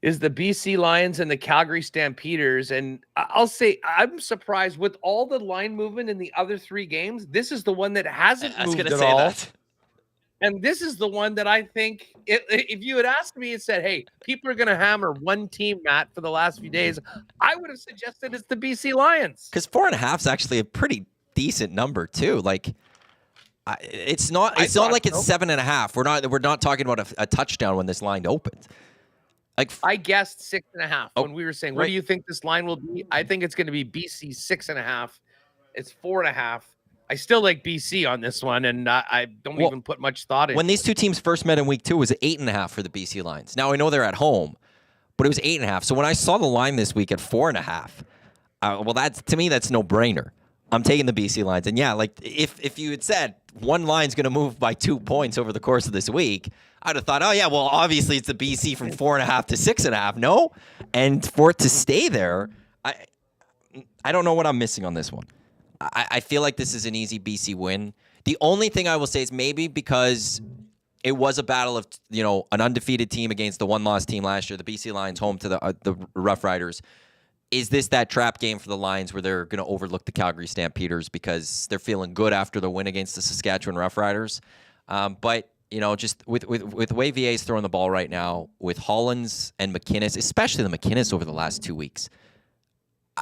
B: is the BC Lions and the Calgary Stampeders. And I'll say I'm surprised with all the line movement in the other 3 games. This is the one that hasn't moved at all. That. And this is the one that I think, if you had asked me and said, hey, people are going to hammer one team, Matt, for the last few days, I would have suggested it's the BC Lions.
C: Because 4.5 is actually a pretty decent number, too. Like, it's not like it's 7.5. We're not talking about a touchdown when this line opened. Like,
B: I guessed 6.5 when we were saying, what do you think this line will be? I think it's going to be BC 6.5. It's 4.5. I still like BC on this one, and I don't even put much thought in it.
C: When these two teams first met in week 2, it was 8.5 for the BC Lions. Now, I know they're at home, but it was 8.5. So when I saw the line this week at 4.5, to me, that's no-brainer. I'm taking the BC Lions. And, yeah, like, if you had said one line's going to move by 2 points over the course of this week, I'd have thought, oh, yeah, well, obviously it's the BC from 4.5 to 6.5. No? And for it to stay there, I don't know what I'm missing on this one. I feel like this is an easy BC win. The only thing I will say is maybe because it was a battle of, an undefeated team against the one-loss team last year, the BC Lions home to the Roughriders. Is this that trap game for the Lions where they're going to overlook the Calgary Stampeders because they're feeling good after the win against the Saskatchewan Roughriders? But, just with the way VA's throwing the ball right now, with Hollins and McInnes, especially the McInnes over the last 2 weeks,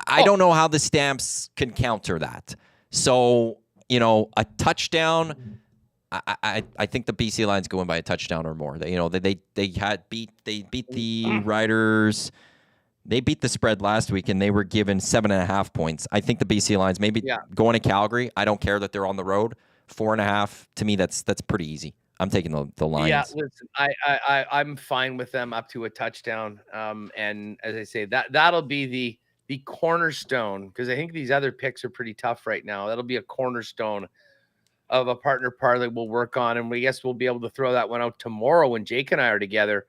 C: I don't know how the Stamps can counter that. So, a touchdown. I think the BC Lions go in by a touchdown or more. They beat the Riders. They beat the spread last week, and they were given 7.5 points. I think the BC Lions going to Calgary. I don't care that they're on the road. 4.5 to me, that's pretty easy. I'm taking the Lions.
B: Yeah, listen, I'm fine with them up to a touchdown. And as I say, that'll be the cornerstone, because I think these other picks are pretty tough right now. That'll be a cornerstone of a partner parlay we'll work on, and we guess we'll be able to throw that one out tomorrow when Jake and I are together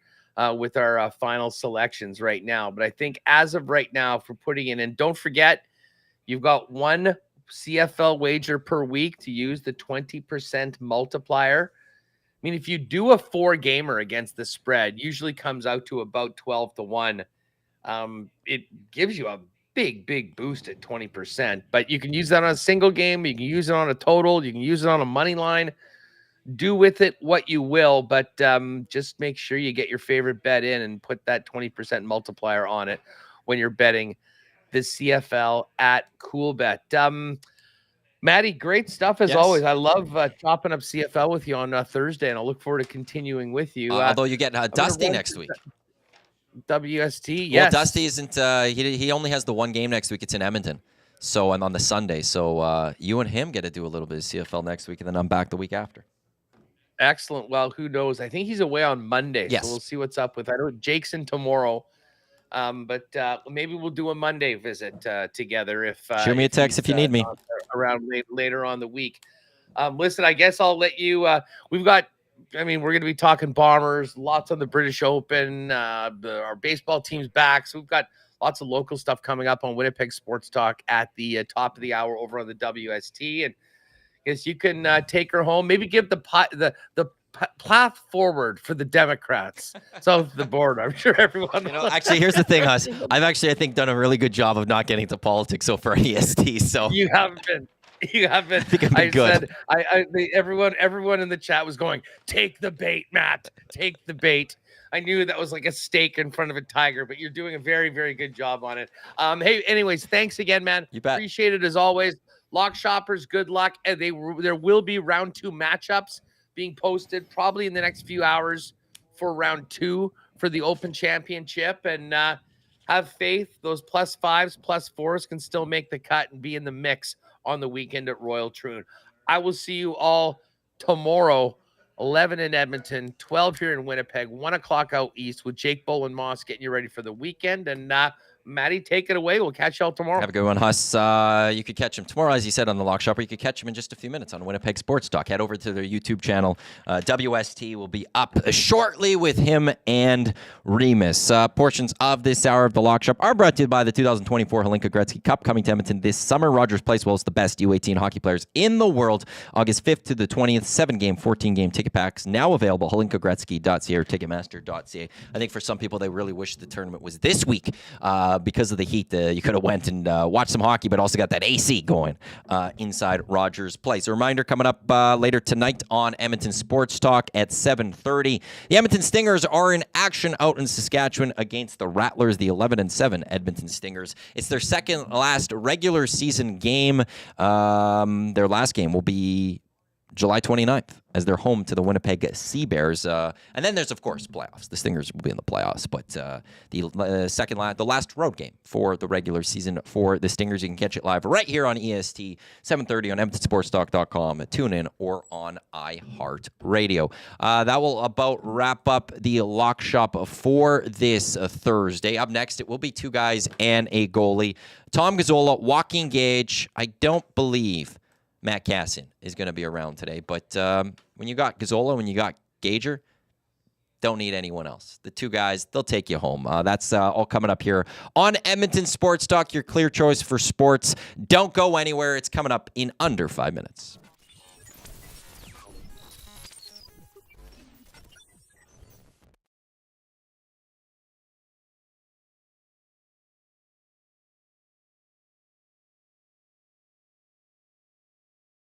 B: with our final selections right now. But I think as of right now, if we're putting in, and don't forget, you've got one CFL wager per week to use the 20% multiplier. I mean, if you do a 4-gamer against the spread, usually comes out to about 12-1. It gives you a big boost at 20%, but you can use that on a single game. You can use it on a total. You can use it on a money line. Do with it what you will, but just make sure you get your favorite bet in and put that 20% multiplier on it when you're betting the CFL at Coolbet. Matty, great stuff as always. I love chopping up CFL with you on Thursday, and I'll look forward to continuing with you.
C: Although you get Dusty next week.
B: WST, yes.
C: Well, Dusty isn't. He only has the one game next week. It's in Edmonton, and on the Sunday. So you and him get to do a little bit of CFL next week, and then I'm back the week after.
B: Excellent. Well, who knows? I think he's away on Monday,
C: yes.
B: So we'll see what's up with. I know Jake's in tomorrow, but maybe we'll do a Monday visit together. If
C: shoot me a text if you need me
B: around later on the week. Listen, I guess I'll let you. We've got I mean, we're going to be talking Bombers, lots on the British Open, our baseball team's back. So we've got lots of local stuff coming up on Winnipeg Sports Talk at the top of the hour over on the WST. And I guess you can take her home. Maybe give the path forward for the Democrats south of the border. I'm sure everyone.
C: Actually, here's the thing, Huss. I've actually, I think, done a really good job of not getting to politics so far EST. So
B: you haven't been. You haven't.
C: I
B: said everyone in the chat was going, take the bait, Matt. Take the bait. I knew that was like a steak in front of a tiger, but you're doing a very, very good job on it. Hey, anyways, thanks again, man.
C: You bet.
B: Appreciate it as always. Lock shoppers, good luck. And there will be round 2 matchups being posted probably in the next few hours for round 2 for the Open Championship. And have faith. Those +5s, +4s can still make the cut and be in the mix on the weekend at Royal Troon. I will see you all tomorrow, 11 in Edmonton, 12 here in Winnipeg, 1 o'clock out east with Jake Boland-Moss getting you ready for the weekend. And Matty, take it away. We'll catch y'all tomorrow.
C: Have a good one, Huss. You could catch him tomorrow, as you said, on the Lock Shop, or you could catch him in just a few minutes on Winnipeg Sports Talk. Head over to their YouTube channel. WST will be up shortly with him and Remus. Portions of this hour of the Lock Shop are brought to you by the 2024 Hlinka Gretzky Cup coming to Edmonton this summer. Rogers Place will host the best U18 hockey players in the world, August 5th to the 20th. 7-game, 14-game ticket packs now available. HlinkaGretzky.ca or Ticketmaster.ca. I think for some people, they really wish the tournament was this week because of the heat. You could have went and watched some hockey, but also got that AC going inside Rogers Place. A reminder coming up later tonight on Edmonton Sports Talk at 7:30. The Edmonton Stingers are in action out in Saskatchewan against the Rattlers, the 11-7 Edmonton Stingers. It's their second last regular season game. Their last game will be July 29th as they're home to the Winnipeg Sea Bears. And then there's, of course, playoffs. The Stingers will be in the playoffs. But the last road game for the regular season for the Stingers. You can catch it live right here on EST, 7:30 on EdmontonSportsTalk.com, tune in, or on iHeartRadio. That will about wrap up the Lock Shop for this Thursday. Up next, it will be 2 guys and a goalie. Tom Gazzola, Joaquin Gage. I don't believe Matt Cassin is going to be around today. But when you got Gazzola, when you got Gager, don't need anyone else. The 2 guys, they'll take you home. That's all coming up here on Edmonton Sports Talk, your clear choice for sports. Don't go anywhere. It's coming up in under 5 minutes.